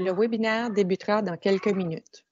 Le webinaire débutera dans quelques minutes.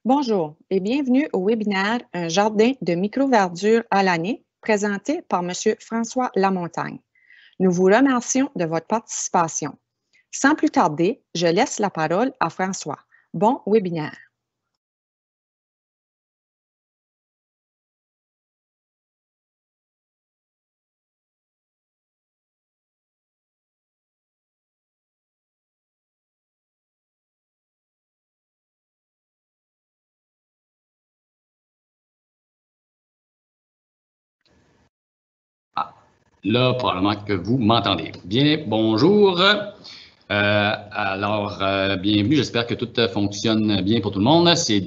Bonjour et bienvenue au webinaire Un jardin de micro-verdure à l'année, présenté par M. François Lamontagne. Nous vous remercions de votre participation. Sans plus tarder, je laisse la parole à François. Bon webinaire. Là, probablement que vous m'entendez. Bien, bonjour. Bienvenue. J'espère que tout fonctionne bien pour tout le monde. C'est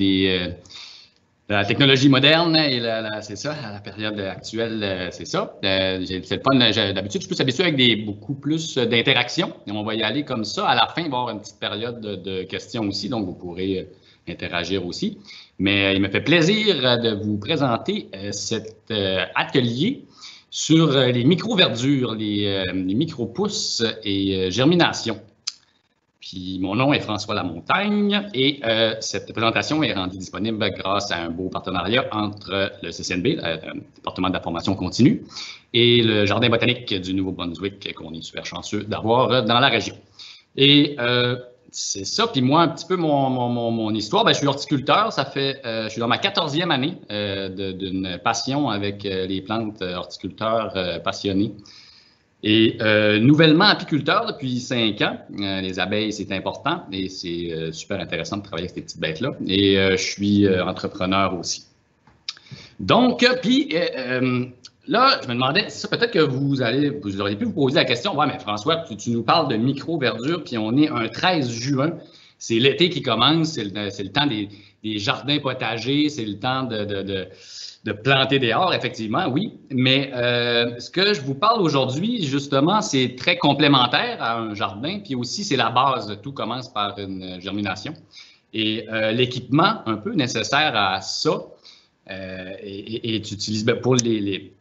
la technologie moderne et c'est ça, à la période actuelle, c'est ça. C'est le fun. D'habitude, je suis plus habitué avec beaucoup plus d'interactions. On va y aller comme ça. À la fin, il va y avoir une petite période de questions aussi, donc vous pourrez interagir aussi. Mais il me fait plaisir de vous présenter cet atelier sur les micro-verdures, les micro-pousses et germination. Puis mon nom est François Lamontagne et cette présentation est rendue disponible grâce à un beau partenariat entre le CCNB, le département de la formation continue, et le Jardin botanique du Nouveau-Brunswick qu'on est super chanceux d'avoir dans la région. Et c'est ça. Puis moi, un petit peu mon histoire, je suis horticulteur. Je suis dans ma 14e année d'une passion avec les plantes, horticulteur passionné. Et nouvellement apiculteur depuis 5 ans. Les abeilles, c'est important et c'est super intéressant de travailler avec ces petites bêtes-là. Et je suis entrepreneur aussi. Donc, là, je me demandais, c'est ça, peut-être que vous auriez pu vous poser la question, ouais, mais François, tu nous parles de micro-verdure, puis on est un 13 juin, c'est l'été qui commence, c'est le temps des jardins potagers, c'est le temps de planter dehors, effectivement, oui. Mais ce que je vous parle aujourd'hui, justement, c'est très complémentaire à un jardin, puis aussi, c'est la base. Tout commence par une germination. Et l'équipement un peu nécessaire à ça est utilisé pour les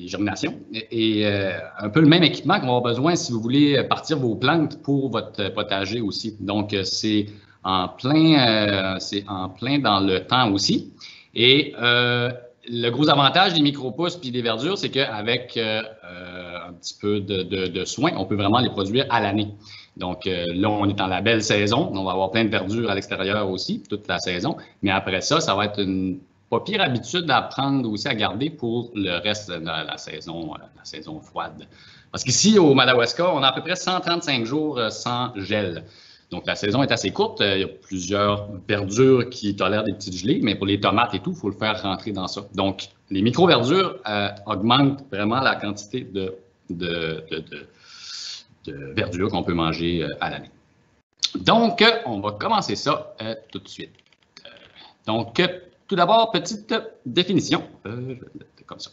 germinations et un peu le même équipement qu'on va avoir besoin si vous voulez partir vos plantes pour votre potager aussi. Donc, c'est en plein dans le temps aussi. Et le gros avantage des micro-pousses puis des verdures, c'est qu'avec un petit peu de soin, on peut vraiment les produire à l'année. Donc là, on est dans la belle saison. On va avoir plein de verdure à l'extérieur aussi, toute la saison. Mais après ça, ça va être une pas pire habitude à prendre aussi à garder pour le reste de la saison froide. Parce qu'ici, au Madawaska, on a à peu près 135 jours sans gel. Donc, la saison est assez courte. Il y a plusieurs verdures qui tolèrent des petites gelées, mais pour les tomates et tout, il faut le faire rentrer dans ça. Donc, les micro-verdures augmentent vraiment la quantité de verdure qu'on peut manger à l'année. Donc, on va commencer ça tout de suite. Donc, tout d'abord, petite définition. Je vais le mettre comme ça.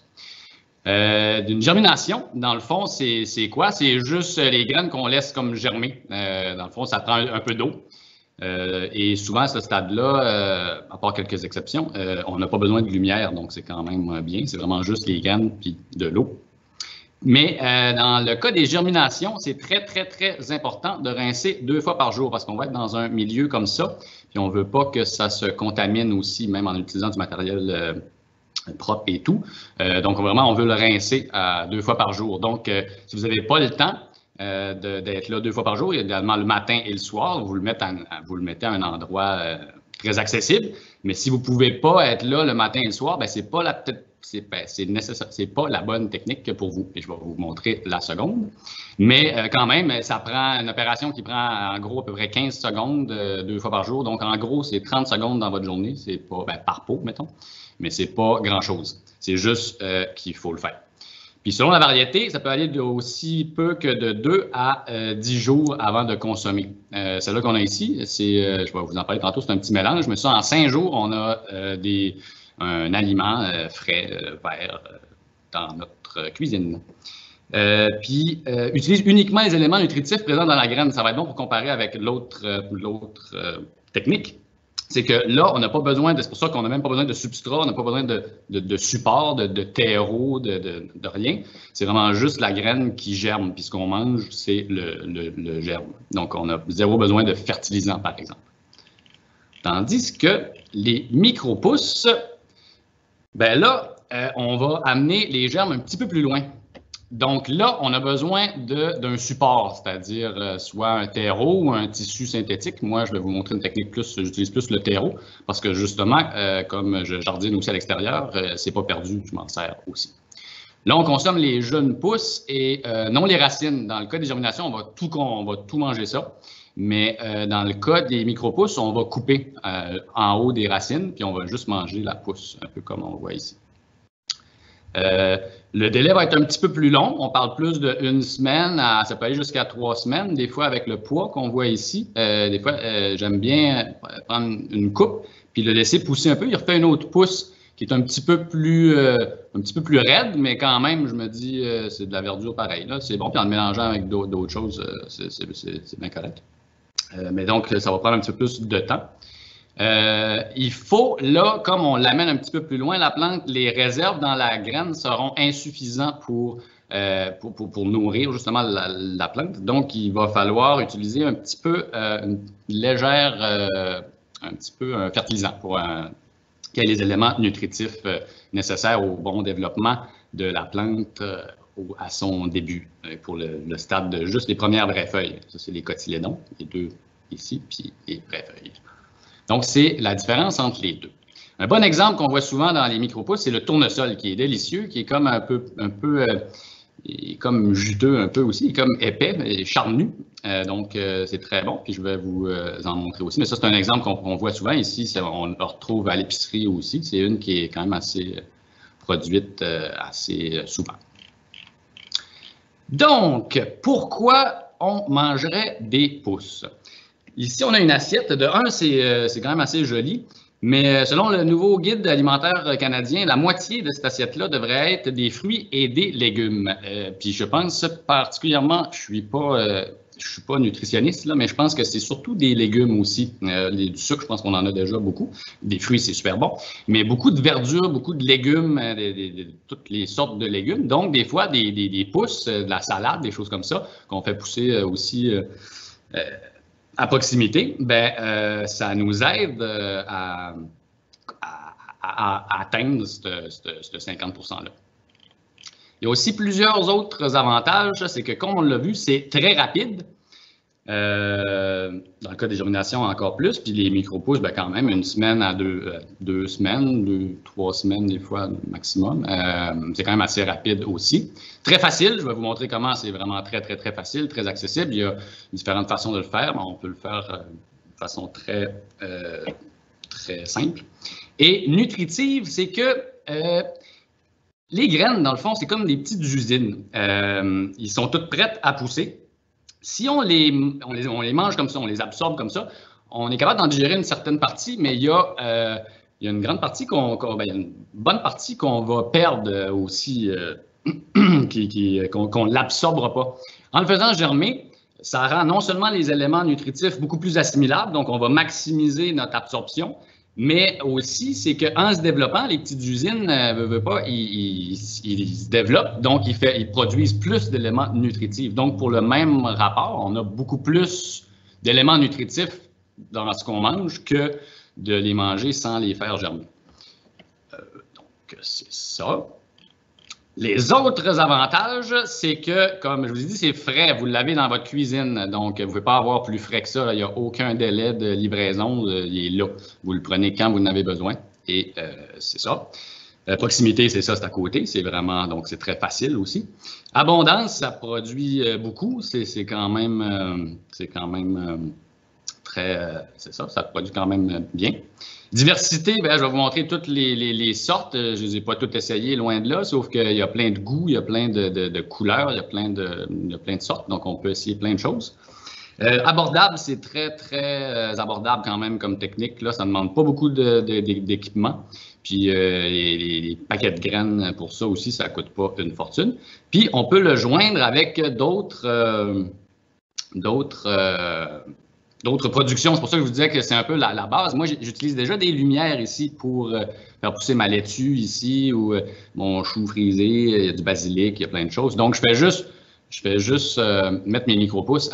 D'une germination, dans le fond, c'est quoi? C'est juste les graines qu'on laisse comme germer. Dans le fond, ça prend un peu d'eau. Et souvent, à ce stade-là, à part quelques exceptions, on n'a pas besoin de lumière, donc c'est quand même bien. C'est vraiment juste les graines puis de l'eau. Mais dans le cas des germinations, c'est très, très, très important de rincer 2 fois par jour parce qu'on va être dans un milieu comme ça. Puis on ne veut pas que ça se contamine aussi, même en utilisant du matériel propre et tout. Donc, vraiment, on veut le rincer 2 fois par jour. Donc, si vous n'avez pas le temps d'être là 2 fois par jour, également le matin et le soir, vous le mettez à un endroit très accessible. Mais si vous ne pouvez pas être là le matin et le soir, ben, c'est pas la bonne technique pour vous. Et je vais vous montrer la seconde. Mais quand même, ça prend une opération qui prend en gros à peu près 15 secondes 2 fois par jour. Donc, en gros, c'est 30 secondes dans votre journée. C'est pas par pot, mettons. Mais c'est pas grand-chose. C'est juste qu'il faut le faire. Puis selon la variété, ça peut aller de aussi peu que de 2 à 10 jours avant de consommer. Celle-là qu'on a ici, je vais vous en parler tantôt, c'est un petit mélange, mais ça, en 5 jours, on a un aliment frais, vert, dans notre cuisine. Puis, utilise uniquement les éléments nutritifs présents dans la graine. Ça va être bon pour comparer avec l'autre technique. C'est que là, on n'a pas besoin c'est pour ça qu'on n'a même pas besoin de substrat, on n'a pas besoin de support, de terreau, de rien. C'est vraiment juste la graine qui germe. Puis ce qu'on mange, c'est le germe. Donc, on a 0 besoin de fertilisant, par exemple. Tandis que les micro-pousses, ben là, on va amener les germes un petit peu plus loin. Donc là, on a besoin d'un support, c'est-à-dire soit un terreau ou un tissu synthétique. Moi, je vais vous montrer une technique j'utilise plus le terreau parce que justement, comme je jardine aussi à l'extérieur, c'est pas perdu, je m'en sers aussi. Là, on consomme les jeunes pousses et non les racines. Dans le cas des germinations, on va tout manger ça. Mais dans le cas des micro-pousses, on va couper en haut des racines, puis on va juste manger la pousse, un peu comme on voit ici. Le délai va être un petit peu plus long. On parle plus d'1 semaine, ça peut aller jusqu'à 3 semaines. Des fois, avec le poids qu'on voit ici, des fois, j'aime bien prendre une coupe puis le laisser pousser un peu. Il refait une autre pousse qui est un petit peu plus raide, mais quand même, je me dis, c'est de la verdure pareil. C'est bon. Puis en le mélangeant avec d'autres choses, c'est bien correct. Mais donc, ça va prendre un petit peu plus de temps. Il faut, là, comme on l'amène un petit peu plus loin, la plante, les réserves dans la graine seront insuffisantes pour nourrir justement la plante. Donc, il va falloir utiliser un petit peu une légère, un petit peu un fertilisant pour qu'il y ait les éléments nutritifs nécessaires au bon développement de la plante à son début, pour le stade de juste les premières vraies feuilles. Ça, c'est les cotylédons, les 2 ici, puis les vraies feuilles. Donc, c'est la différence entre les 2. Un bon exemple qu'on voit souvent dans les micro-pousses, c'est le tournesol qui est délicieux, qui est comme un peu comme juteux un peu aussi, comme épais, et charnu. Donc, c'est très bon. Puis, je vais vous en montrer aussi. Mais ça, c'est un exemple qu'on voit souvent ici. On le retrouve à l'épicerie aussi. C'est une qui est quand même assez produite assez souvent. Donc, pourquoi on mangerait des pousses? Ici, on a une assiette. De 1, c'est quand même assez joli. Mais selon le nouveau guide alimentaire canadien, la moitié de cette assiette-là devrait être des fruits et des légumes. Puis je pense particulièrement, je suis pas nutritionniste, là, mais je pense que c'est surtout des légumes aussi. Du sucre, je pense qu'on en a déjà beaucoup. Des fruits, c'est super bon. Mais beaucoup de verdure, beaucoup de légumes, toutes les sortes de légumes. Donc, des fois, des pousses, de la salade, des choses comme ça, qu'on fait pousser aussi à proximité, ça nous aide à atteindre ce 50 %-là. Il y a aussi plusieurs autres avantages. C'est que, comme on l'a vu, c'est très rapide. Dans le cas des germinations, encore plus. Puis les micro-pousses, ben, quand même, 1 semaine à 2 semaines, 3 semaines des fois maximum. C'est quand même assez rapide aussi. Très facile. Je vais vous montrer comment c'est vraiment très, très, très facile, très accessible. Il y a différentes façons de le faire, mais on peut le faire de façon très, très simple. Et nutritive, c'est que les graines, dans le fond, c'est comme des petites usines. Ils sont toutes prêtes à pousser. Si on les mange comme ça, on les absorbe comme ça, on est capable d'en digérer une certaine partie, mais il y a une grande partie une bonne partie qu'on va perdre aussi, qu'on ne l'absorbera pas. En le faisant germer, ça rend non seulement les éléments nutritifs beaucoup plus assimilables, donc on va maximiser notre absorption, mais aussi, c'est qu'en se développant, les petites usines, ils se développent, donc ils produisent plus d'éléments nutritifs. Donc, pour le même rapport, on a beaucoup plus d'éléments nutritifs dans ce qu'on mange que de les manger sans les faire germer. Donc, c'est ça. Les autres avantages, c'est que, comme je vous ai dit, c'est frais. Vous l'avez dans votre cuisine, donc vous ne pouvez pas avoir plus frais que ça. Il n'y a aucun délai de livraison. Il est là. Vous le prenez quand vous en avez besoin. Et c'est ça. Proximité, c'est ça, c'est à côté. C'est vraiment, donc c'est très facile aussi. Abondance, ça produit beaucoup. C'est quand même très, c'est ça, ça produit quand même bien. Diversité, bien, je vais vous montrer toutes les sortes. Je ne les ai pas toutes essayées, loin de là, sauf qu'il y a plein de goûts, il y a plein de couleurs, il y a plein de sortes, donc on peut essayer plein de choses. Abordable, c'est très, très abordable quand même comme technique. Là, ça ne demande pas beaucoup d'équipement. Puis les paquets de graines pour ça aussi, ça ne coûte pas une fortune. Puis on peut le joindre avec d'autres productions. C'est pour ça que je vous disais que c'est un peu la base. Moi, j'utilise déjà des lumières ici pour faire pousser ma laitue ici ou mon chou frisé, il y a du basilic, il y a plein de choses. Donc, je fais juste mettre mes micro-pousses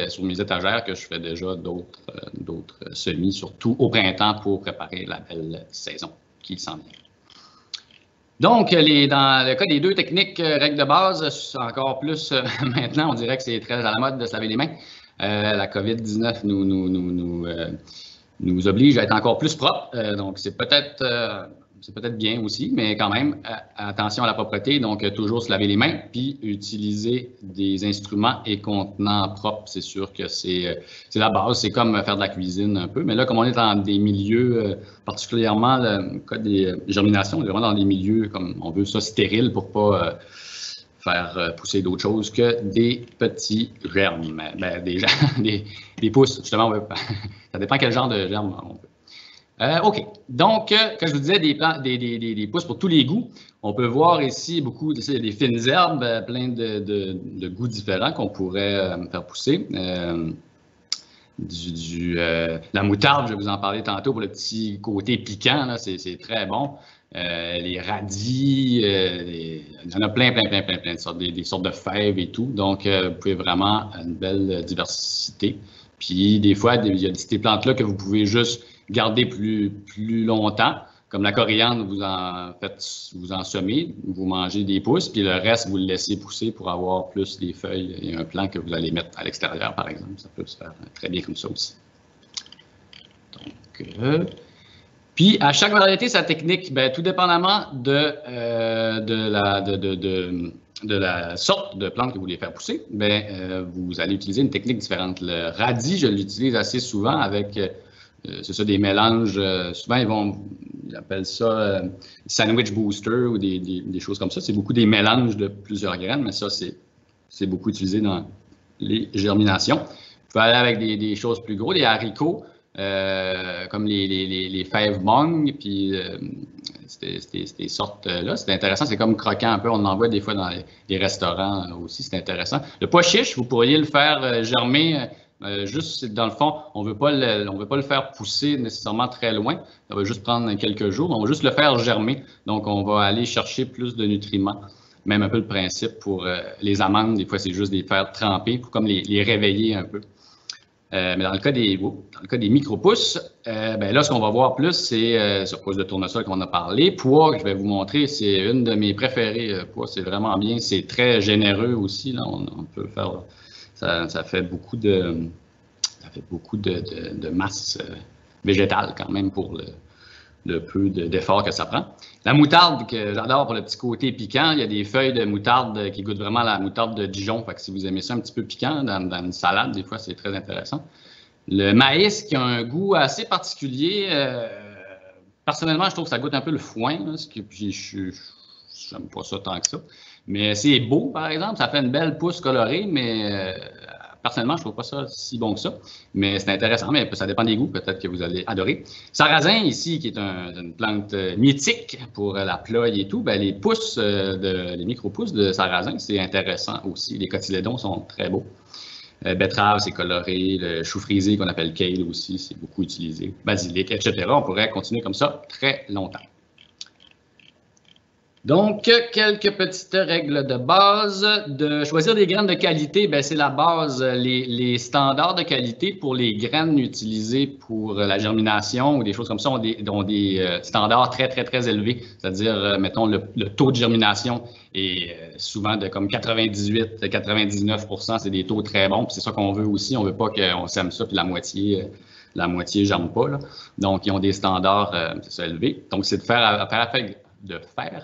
sur mes étagères que je fais déjà d'autres semis, surtout au printemps pour préparer la belle saison qui s'en vient. Donc, dans le cas des 2 techniques, règles de base, encore plus maintenant, on dirait que c'est très à la mode de se laver les mains. La COVID-19 nous oblige à être encore plus propre, donc c'est peut-être bien aussi, mais quand même, attention à la propreté, donc toujours se laver les mains, puis utiliser des instruments et contenants propres, c'est sûr que c'est la base, c'est comme faire de la cuisine un peu, mais là, comme on est dans des milieux, particulièrement le cas des germinations, on est vraiment dans des milieux, comme on veut ça, stériles pour pas faire pousser d'autres choses que des petits germes, des pousses, justement, ça dépend quel genre de germes on veut. OK, donc, quand je vous disais des pousses pour tous les goûts, on peut voir ici beaucoup des fines herbes, plein de goûts différents qu'on pourrait faire pousser. La moutarde, je vais vous en parler tantôt pour le petit côté piquant, c'est très bon. Les radis, il y en a plein de sortes, des sortes de fèves et tout. Donc, vous pouvez vraiment une belle diversité. Puis, des fois, il y a ces plantes-là que vous pouvez juste garder plus longtemps. Comme la coriandre, vous en semez, vous mangez des pousses, puis le reste, vous le laissez pousser pour avoir plus des feuilles et un plant que vous allez mettre à l'extérieur, par exemple. Ça peut se faire très bien comme ça aussi. Donc, puis, à chaque variété, sa technique, bien, tout dépendamment de la sorte de plante que vous voulez faire pousser, bien, vous allez utiliser une technique différente. Le radis, je l'utilise assez souvent avec, c'est ça, des mélanges. Souvent, ils appellent ça sandwich booster ou des choses comme ça. C'est beaucoup des mélanges de plusieurs graines, mais ça, c'est beaucoup utilisé dans les germinations. Vous pouvez aller avec des choses plus grosses, des haricots. Comme les fèves Hmong, puis ces sortes-là, c'est intéressant, c'est comme croquant un peu, on en voit des fois dans les restaurants aussi, c'est intéressant. Le pois chiche, vous pourriez le faire germer, juste dans le fond, on veut pas le faire pousser nécessairement très loin, ça va juste prendre quelques jours, on va juste le faire germer, donc on va aller chercher plus de nutriments. Même un peu le principe pour les amandes, des fois c'est juste les faire tremper pour comme les réveiller un peu. Mais dans le cas des micro-pousses, ben là, ce qu'on va voir plus, c'est sur pousses de tournesol qu'on a parlé. Pois, je vais vous montrer, c'est une de mes préférées. Pois, c'est vraiment bien. C'est très généreux aussi. Là, on peut faire ça fait beaucoup de masse végétale quand même pour le peu d'effort que ça prend. La moutarde, que j'adore pour le petit côté piquant, il y a des feuilles de moutarde qui goûtent vraiment la moutarde de Dijon. Fait que si vous aimez ça un petit peu piquant dans une salade, des fois, c'est très intéressant. Le maïs qui a un goût assez particulier. Personnellement, je trouve que ça goûte un peu le foin, là, puis je n'aime pas ça tant que ça. Mais c'est beau, par exemple. Ça fait une belle pousse colorée, mais personnellement, je ne trouve pas ça si bon que ça. Mais c'est intéressant, mais ça dépend des goûts. Peut-être que vous allez adorer. Sarrasin, ici, qui est une plante mythique pour la ploie et tout, ben, les micro-pousses de sarrasin, c'est intéressant aussi. Les cotylédons sont très beaux. Betterave, c'est coloré. Le chou frisé, qu'on appelle kale aussi, c'est beaucoup utilisé. Basilic, etc. On pourrait continuer comme ça très longtemps. Donc, quelques petites règles de base. De choisir des graines de qualité, c'est la base. Les standards de qualité pour les graines utilisées pour la germination ou des choses comme ça ont des standards très, très, très élevés. C'est-à-dire, mettons, le taux de germination est souvent de comme 98-99 %. C'est des taux très bons. C'est ça qu'on veut aussi. On ne veut pas qu'on sème ça puis la moitié ne germe pas, là. Donc, ils ont des standards élevés. Donc, c'est de faire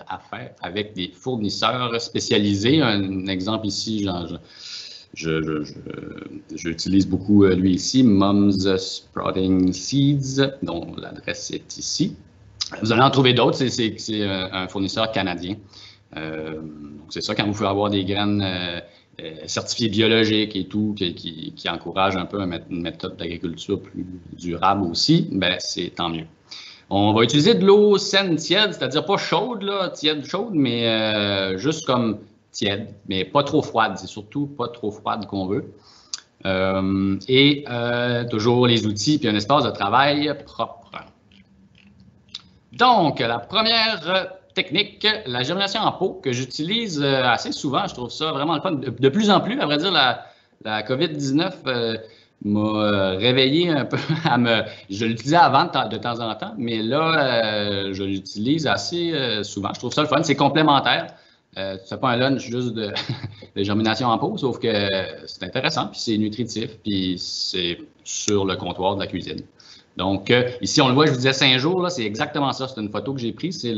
affaire avec des fournisseurs spécialisés. Un exemple ici, j'utilise beaucoup lui ici, Mom's Sprouting Seeds, dont l'adresse est ici. Vous allez en trouver d'autres, c'est un fournisseur canadien. C'est ça, quand vous pouvez avoir des graines certifiées biologiques et tout, qui encouragent un peu une méthode d'agriculture plus durable aussi, c'est tant mieux. On va utiliser de l'eau saine tiède, c'est-à-dire pas chaude, là, tiède chaude, mais juste comme tiède, mais pas trop froide. C'est surtout pas trop froide qu'on veut. Toujours les outils puis un espace de travail propre. Donc, la première technique, la germination en pot, que j'utilise assez souvent. Je trouve ça vraiment le fun. De plus en plus, à vrai dire, la COVID-19 m'a réveillé un peu. Je l'utilisais avant de temps en temps, mais là, je l'utilise assez souvent. Je trouve ça le fun. C'est complémentaire. Tu ne fais pas un lunch juste de germination en pot, sauf que c'est intéressant, puis c'est nutritif, puis c'est sur le comptoir de la cuisine. Donc, ici, on le voit, je vous disais 5 jours, c'est exactement ça. C'est une photo que j'ai prise, c'est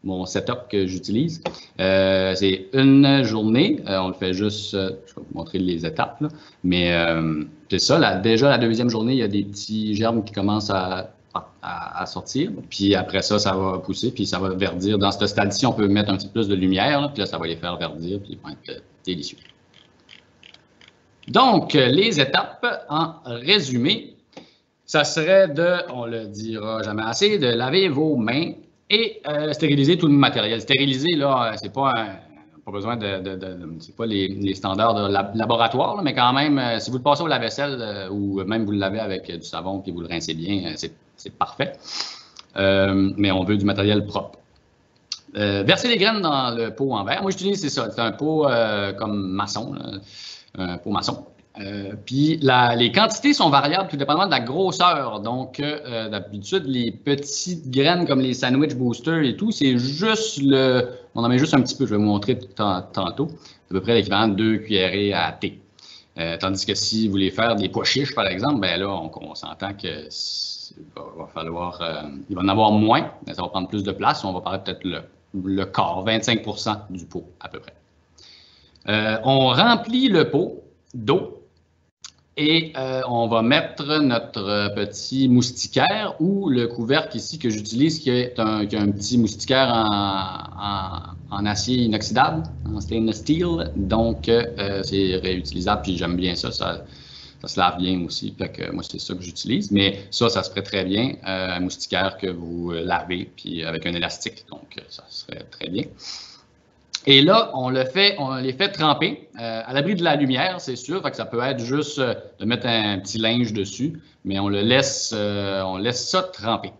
mon setup que j'utilise. C'est une journée, on le fait juste, je vais vous montrer les étapes, là. Mais c'est ça, déjà la deuxième journée, il y a des petits germes qui commencent à sortir. Puis après ça, ça va pousser, puis ça va verdir. Dans ce stade-ci, on peut mettre un petit peu plus de lumière, là, puis là, ça va les faire verdir, puis ils vont être délicieux. Donc, les étapes, en résumé, ça serait on le dira jamais assez, de laver vos mains et stériliser tout le matériel. Stériliser, là, c'est pas besoin c'est pas les standards de laboratoire, là, mais quand même, si vous le passez au lave-vaisselle ou même vous le lavez avec du savon puis vous le rincez bien, c'est parfait. Mais on veut du matériel propre. Verser les graines dans le pot en verre. Moi, j'utilise, c'est ça, c'est un pot comme maçon, là, un pot maçon. Puis les quantités sont variables tout dépendamment de la grosseur. Donc, d'habitude, les petites graines comme les sandwich boosters et tout, c'est juste on en met juste un petit peu, je vais vous montrer tantôt. C'est à peu près l'équivalent de 2 cuillerées à thé. Tandis que si vous voulez faire des pois chiches, par exemple, là, on s'entend que il va en avoir moins, mais ça va prendre plus de place. On va parler peut-être le quart, 25 % du pot à peu près. On remplit le pot d'eau. Et on va mettre notre petit moustiquaire ou le couvercle ici que j'utilise, qui a un petit moustiquaire en acier inoxydable, en stainless steel. Donc, c'est réutilisable, puis j'aime bien ça. Ça se lave bien aussi. Fait que moi, c'est ça que j'utilise. Mais ça se ferait très bien, un moustiquaire que vous lavez, puis avec un élastique. Donc, ça serait très bien. Et là, on les fait tremper à l'abri de la lumière, c'est sûr. Fait que ça peut être juste de mettre un petit linge dessus, mais on laisse ça tremper.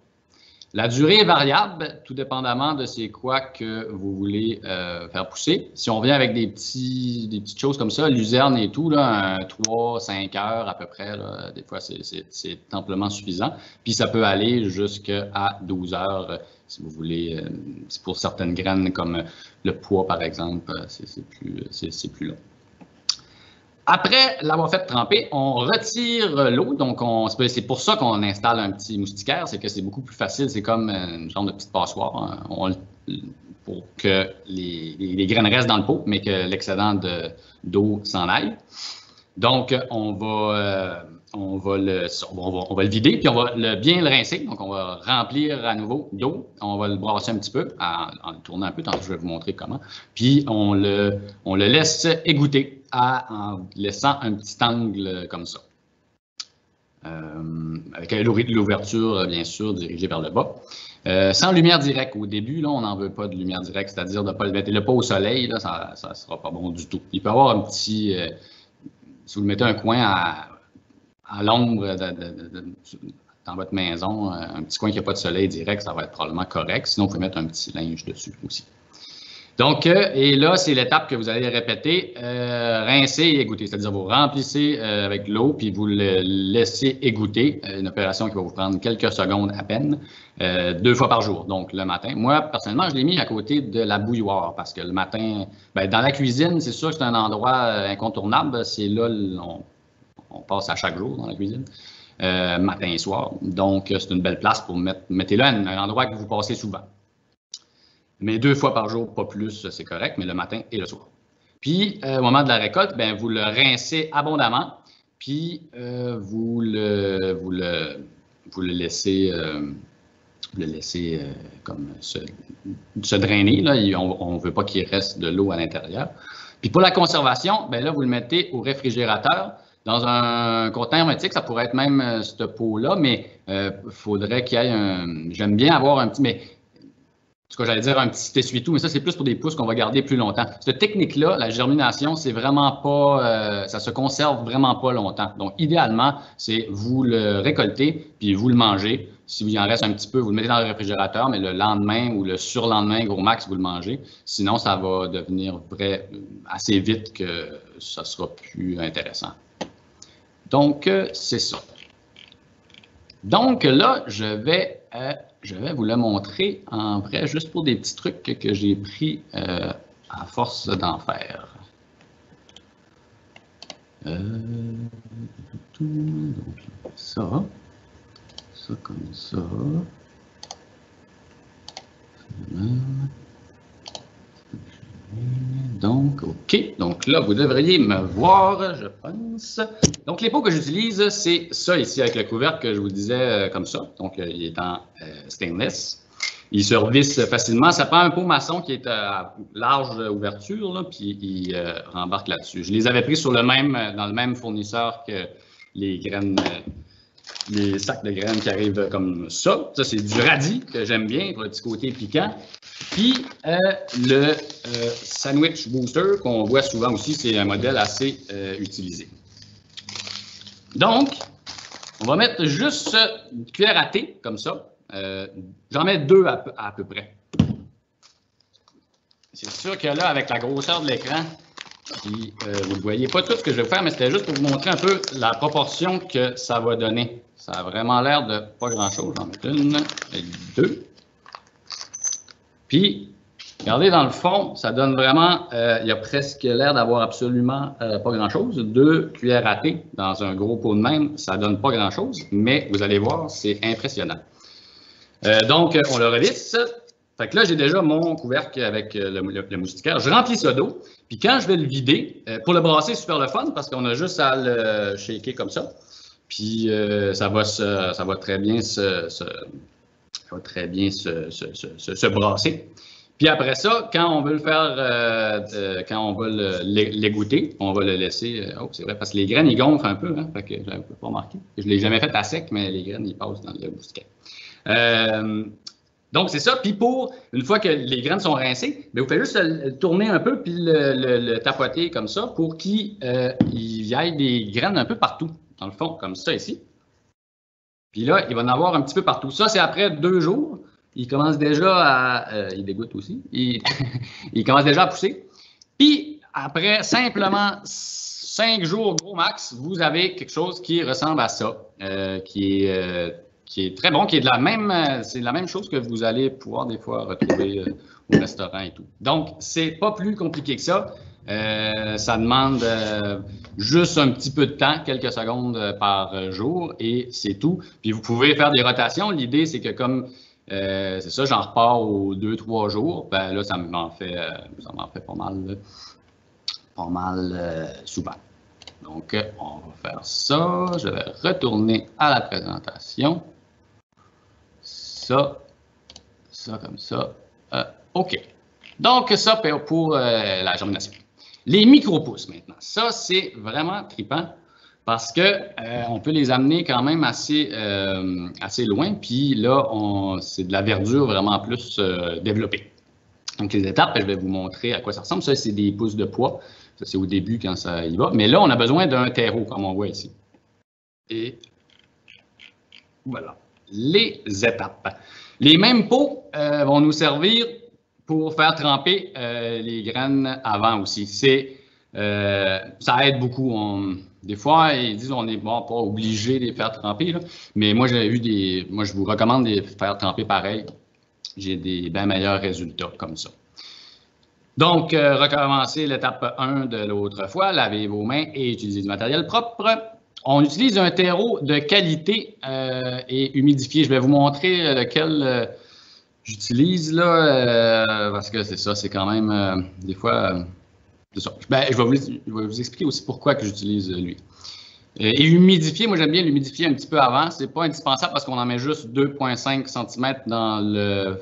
La durée est variable, tout dépendamment de c'est quoi que vous voulez faire pousser. Si on vient avec des petites choses comme ça, luzerne et tout, là, 3-5 heures à peu près, là, des fois c'est amplement suffisant. Puis ça peut aller jusqu'à 12 heures si vous voulez. C'est pour certaines graines comme le pois par exemple, c'est plus long. Après l'avoir fait tremper, on retire l'eau. Donc, c'est pour ça qu'on installe un petit moustiquaire, c'est que c'est beaucoup plus facile. C'est comme une genre de petite passoire hein, pour que les graines restent dans le pot, mais que l'excédent d'eau s'en aille. Donc, on va le vider, puis on va bien le rincer. Donc, on va remplir à nouveau d'eau. On va le brasser un petit peu, en le tournant un peu. Tantôt, je vais vous montrer comment. Puis, on le laisse égoutter en laissant un petit angle comme ça. Avec l'ouverture, bien sûr, dirigée vers le bas. Sans lumière directe. Au début, là, on n'en veut pas de lumière directe, c'est-à-dire de ne pas le mettre pas au soleil, là, ça ne sera pas bon du tout. Il peut y avoir un petit... si vous le mettez un coin à l'ombre dans votre maison, un petit coin qui n'a pas de soleil direct, ça va être probablement correct. Sinon, vous pouvez mettre un petit linge dessus aussi. Donc, et là, c'est l'étape que vous allez répéter, rincer et égoutter. C'est-à-dire, vous remplissez avec de l'eau, puis vous le laissez égoutter. Une opération qui va vous prendre quelques secondes à peine, 2 fois par jour, donc le matin. Moi, personnellement, je l'ai mis à côté de la bouilloire, parce que le matin, dans la cuisine, c'est sûr que c'est un endroit incontournable. C'est là, on passe à chaque jour dans la cuisine, matin et soir. Donc, c'est une belle place pour mettez-le à un endroit que vous passez souvent. Mais 2 fois par jour, pas plus, c'est correct, mais le matin et le soir. Puis, au moment de la récolte, vous le rincez abondamment, puis vous le laissez, comme se drainer. Là. On ne veut pas qu'il reste de l'eau à l'intérieur. Puis pour la conservation, là, vous le mettez au réfrigérateur. Dans un conteneur hermétique, ça pourrait être même cette pot-là, mais il faudrait qu'il y ait j'aime bien avoir un petit... En tout cas, j'allais dire un petit essuie-tout, mais ça, c'est plus pour des pousses qu'on va garder plus longtemps. Cette technique-là, la germination, c'est vraiment pas, ça se conserve vraiment pas longtemps. Donc, idéalement, c'est vous le récoltez, puis vous le mangez. Si vous y en reste un petit peu, vous le mettez dans le réfrigérateur, mais le lendemain ou le surlendemain, gros max, vous le mangez. Sinon, ça va devenir assez vite que ça sera plus intéressant. Donc, c'est ça. Donc, là, je vais vous le montrer en vrai, juste pour des petits trucs que j'ai pris à force d'en faire. Donc, ça comme ça. Donc, OK. Donc là, vous devriez me voir, je pense. Donc, les pots que j'utilise, c'est ça ici avec le couvercle que je vous disais comme ça. Donc, il est en stainless. Il se revisse facilement. Ça prend un pot maçon qui est à large ouverture, là, puis il rembarque là-dessus. Je les avais pris dans le même fournisseur que les graines, les sacs de graines qui arrivent comme ça. Ça, c'est du radis que j'aime bien pour le petit côté piquant. Puis, le sandwich booster qu'on voit souvent aussi, c'est un modèle assez utilisé. Donc, on va mettre juste une cuillère à thé, comme ça. J'en mets 2 à peu près. C'est sûr que là, avec la grosseur de l'écran, puis, vous ne voyez pas tout ce que je vais faire, mais c'était juste pour vous montrer un peu la proportion que ça va donner. Ça a vraiment l'air de pas grand-chose. J'en mets 1 et 2. Puis, regardez, dans le fond, ça donne vraiment, il y a presque l'air d'avoir absolument pas grand-chose. 2 cuillères à thé dans un gros pot de même, ça donne pas grand-chose, mais vous allez voir, c'est impressionnant. Donc, on le revisse. Fait que là, j'ai déjà mon couvercle avec le moustiquaire. Je remplis ça d'eau. Puis quand je vais le vider, pour le brasser, c'est super le fun parce qu'on a juste à le shaker comme ça. Puis ça va très bien se brasser. Puis après ça, quand on veut le faire, quand on va l'égoutter, on va le laisser. Oh, c'est vrai, parce que les graines, ils gonflent un peu. Fait que je n'avais pas remarqué. Je ne l'ai jamais fait à sec, mais les graines, ils passent dans le moustiquaire. Donc, c'est ça. Puis une fois que les graines sont rincées, vous faites juste le tourner un peu puis le tapoter comme ça pour qu'il y ait des graines un peu partout, dans le fond, comme ça ici. Puis là, il va en avoir un petit peu partout. Ça, c'est après 2 jours. Il commence déjà à... il dégoûte aussi. Il commence déjà à pousser. Puis, après simplement 5 jours, gros max, vous avez quelque chose qui ressemble à ça, qui est très bon, qui est c'est la même chose que vous allez pouvoir des fois retrouver au restaurant et tout. Donc, c'est pas plus compliqué que ça. Ça demande juste un petit peu de temps, quelques secondes par jour, et c'est tout. Puis vous pouvez faire des rotations. L'idée, c'est que comme c'est ça, j'en repars aux 2-3 jours, ben là, ça m'en fait pas mal souvent. Donc, on va faire ça. Je vais retourner à la présentation. Ça comme ça. OK. Donc, ça pour la germination. Les micro-pousses maintenant. Ça, c'est vraiment trippant parce qu'on peut les amener quand même assez loin. Puis là, c'est de la verdure vraiment plus développée. Donc, les étapes, je vais vous montrer à quoi ça ressemble. Ça, c'est des pousses de pois. Ça, c'est au début quand ça y va. Mais là, on a besoin d'un terreau, comme on voit ici. Et voilà. Les étapes. Les mêmes pots vont nous servir pour faire tremper les graines avant aussi. Ça aide beaucoup. Des fois, ils disent on n'est pas obligé de les faire tremper, là. Mais moi, je vous recommande de les faire tremper pareil. J'ai des bien meilleurs résultats comme ça. Donc, recommencez l'étape 1 de l'autre fois. Lavez vos mains et utilisez du matériel propre. On utilise un terreau de qualité et humidifié. Je vais vous montrer lequel j'utilise là, parce que c'est ça, c'est quand même des fois. C'est ça. Ben, je vais vous expliquer aussi pourquoi que j'utilise lui. Et humidifier, moi j'aime bien l'humidifier un petit peu avant. C'est pas indispensable parce qu'on en met juste 2,5 cm dans le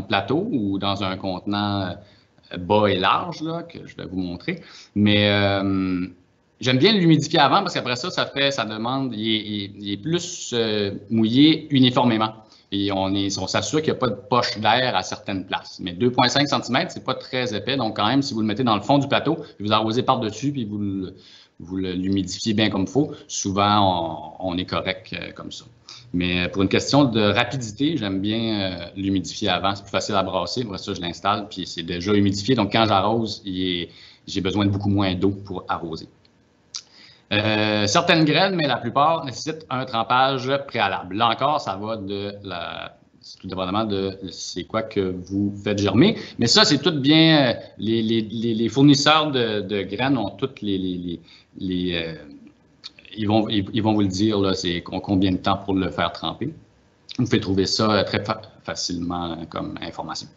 plateau ou dans un contenant bas et large là, que je vais vous montrer. Mais j'aime bien l'humidifier avant parce qu'après ça, ça demande, il est plus mouillé uniformément. Et on s'assure qu'il n'y a pas de poche d'air à certaines places. Mais 2,5 cm, c'est pas très épais. Donc, quand même, si vous le mettez dans le fond du plateau, vous arrosez par-dessus, puis vous l'humidifiez bien comme il faut, souvent, on est correct comme ça. Mais pour une question de rapidité, j'aime bien l'humidifier avant. C'est plus facile à brasser. Après ça, je l'installe, puis c'est déjà humidifié. Donc, quand j'arrose, j'ai besoin de beaucoup moins d'eau pour arroser. Certaines graines, mais la plupart nécessitent un trempage préalable. Là encore, ça va tout dépendamment de c'est quoi que vous faites germer. Mais ça, c'est tout bien. Les fournisseurs de graines ont toutes ils vont vous le dire, là, c'est combien de temps pour le faire tremper. Vous pouvez trouver ça très facilement comme information.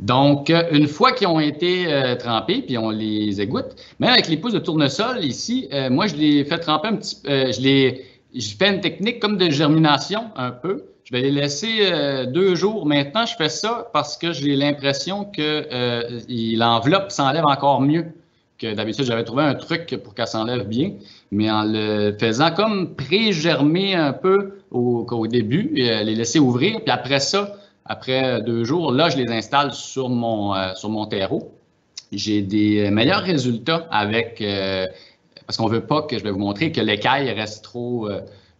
Donc, une fois qu'ils ont été trempés, puis on les égoutte, même avec les pousses de tournesol ici, moi, je les fais tremper un petit peu. Je fais une technique comme de germination un peu. Je vais les laisser 2 jours. Maintenant, je fais ça parce que j'ai l'impression que l'enveloppe s'enlève encore mieux que d'habitude. J'avais trouvé un truc pour qu'elle s'enlève bien, mais en le faisant comme pré-germer un peu au début, les laisser ouvrir, puis après ça, après 2 jours, là, je les installe sur mon terreau. J'ai des meilleurs résultats avec, parce qu'on ne veut pas que, je vais vous montrer, que l'écaille reste trop,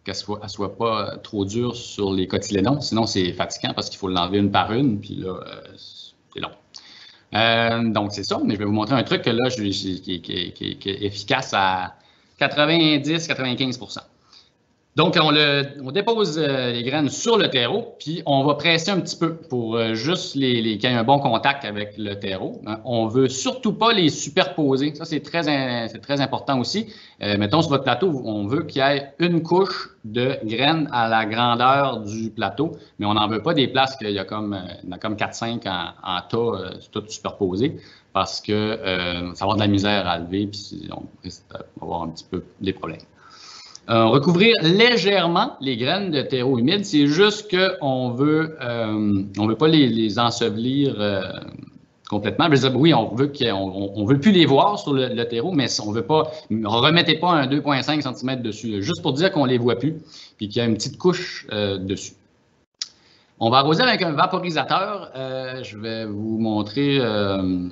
qu'elle soit pas trop dure sur les cotylédons. Sinon, c'est fatigant parce qu'il faut l'enlever une par une, puis là, c'est long. Donc, c'est ça, mais je vais vous montrer un truc que là, qui est efficace à 90-95 %. Donc, on dépose les graines sur le terreau, puis on va presser un petit peu pour juste qu'il y ait un bon contact avec le terreau. On ne veut surtout pas les superposer. Ça, c'est très important aussi. Mettons, sur votre plateau, on veut qu'il y ait une couche de graines à la grandeur du plateau, mais on n'en veut pas des places qu'il y a comme 4-5 en tas, toutes superposées, parce que ça va avoir de la misère à lever, puis on risque d'avoir un petit peu des problèmes. Recouvrir légèrement les graines de terreau humide, c'est juste qu'on veut, on veut pas les ensevelir complètement. Je veux dire, oui, on veut plus les voir sur le terreau, mais on veut pas, remettez pas un 2,5 cm dessus, juste pour dire qu'on les voit plus, puis qu'il y a une petite couche dessus. On va arroser avec un vaporisateur. Je vais vous montrer,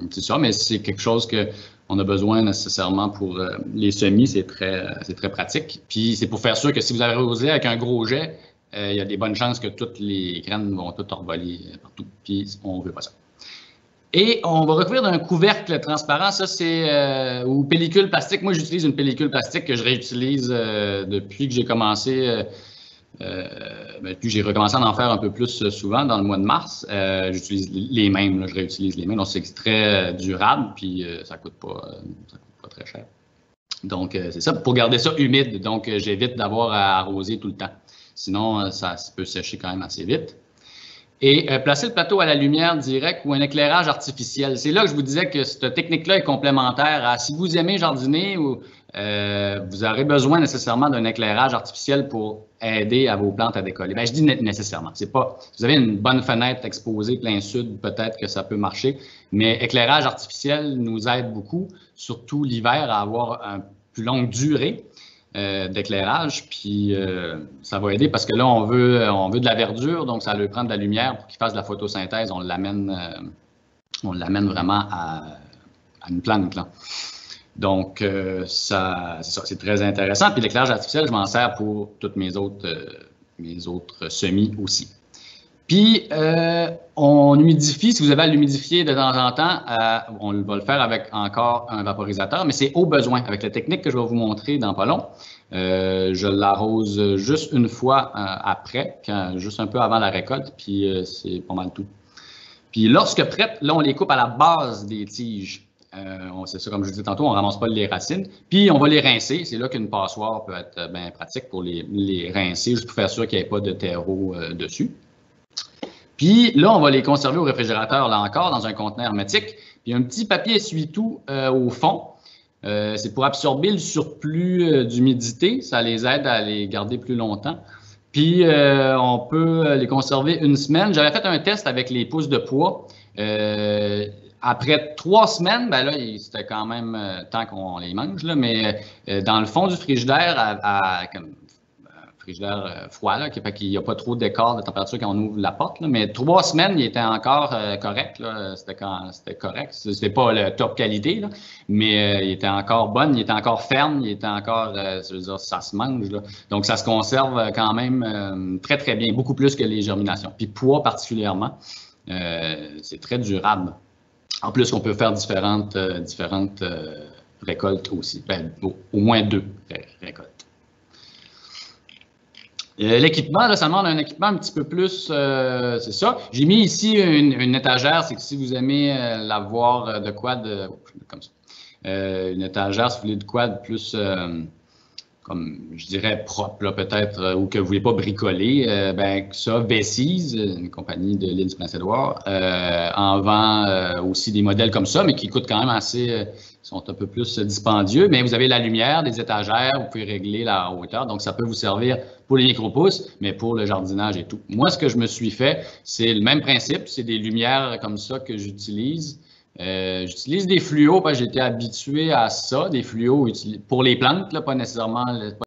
c'est ça, mais c'est quelque chose qu'on a besoin nécessairement pour les semis. C'est très pratique. Puis c'est pour faire sûr que si vous arrosez avec un gros jet, il y a des bonnes chances que toutes les graines vont toutes envoler partout. Puis on ne veut pas ça. Et on va recouvrir d'un couvercle transparent. Ça, c'est ou pellicule plastique. Moi, j'utilise une pellicule plastique que je réutilise depuis que j'ai commencé Puis j'ai recommencé à en faire un peu plus souvent dans le mois de mars. J'utilise les mêmes, là, je réutilise les mêmes. Donc, c'est très durable, puis ça coûte pas très cher. Donc, c'est ça, pour garder ça humide. Donc, j'évite d'avoir à arroser tout le temps. Sinon, ça peut sécher quand même assez vite. Et placer le plateau à la lumière directe ou un éclairage artificiel. C'est là que je vous disais que cette technique-là est complémentaire à si vous aimez jardiner ou vous aurez besoin nécessairement d'un éclairage artificiel pour aider à vos plantes à décoller. Bien, je dis nécessairement. C'est pas. Si vous avez une bonne fenêtre exposée plein sud, peut-être que ça peut marcher. Mais éclairage artificiel nous aide beaucoup, surtout l'hiver, à avoir une plus longue durée d'éclairage, puis ça va aider parce que là, on veut de la verdure, donc ça lui prend de la lumière pour qu'il fasse de la photosynthèse. On l'amène vraiment à une plante, là. Donc, c'est très intéressant. Puis l'éclairage artificiel, je m'en sers pour toutes mes autres semis aussi. Puis, on humidifie. Si vous avez à l'humidifier de temps en temps, on va le faire avec encore un vaporisateur, mais c'est au besoin. Avec la technique que je vais vous montrer dans pas long, je l'arrose juste une fois après, juste un peu avant la récolte, puis c'est pas mal tout. Puis lorsque prête, là, on les coupe à la base des tiges. C'est ça, comme je vous disais tantôt, on ne ramasse pas les racines. Puis, on va les rincer. C'est là qu'une passoire peut être bien pratique pour les rincer, juste pour faire sûr qu'il n'y ait pas de terreau dessus. Puis là, on va les conserver au réfrigérateur, là encore, dans un conteneur hermétique. Puis, un petit papier essuie-tout au fond. C'est pour absorber le surplus d'humidité. Ça les aide à les garder plus longtemps. Puis, on peut les conserver une semaine. J'avais fait un test avec les pousses de pois. Après 3 semaines, ben là, c'était quand même temps qu'on les mange, là, mais dans le fond du frigidaire, frigidaire froid, là, qu'il n'y a pas trop d'écart de température quand on ouvre la porte, là, mais 3 semaines, il était encore correct. C'était correct. C'était pas le top qualité, là, mais il était encore bon, il était encore ferme, il était encore, je veux dire, ça se mange. Là. Donc, ça se conserve quand même très, très bien, beaucoup plus que les germinations. Puis pois particulièrement, c'est très durable. En plus, on peut faire différentes récoltes aussi, ben, au moins 2 récoltes. L'équipement, là, ça demande un équipement un petit peu plus, c'est ça. J'ai mis ici une étagère, c'est que si vous aimez l'avoir de quoi comme ça. Une étagère, si vous voulez de quoi de plus, comme je dirais propre, peut-être, ou que vous ne voulez pas bricoler, ben ça, Bessise, une compagnie de l'île du Prince-Édouard, en vend aussi des modèles comme ça, mais qui coûtent quand même assez, sont un peu plus dispendieux. Mais vous avez la lumière, des étagères, vous pouvez régler la hauteur, donc ça peut vous servir pour les micro-pousses, mais pour le jardinage et tout. Moi, ce que je me suis fait, c'est le même principe, c'est des lumières comme ça que j'utilise. J'utilise des fluos parce que j'étais habitué à ça, des fluos pour les plantes, là, pas nécessairement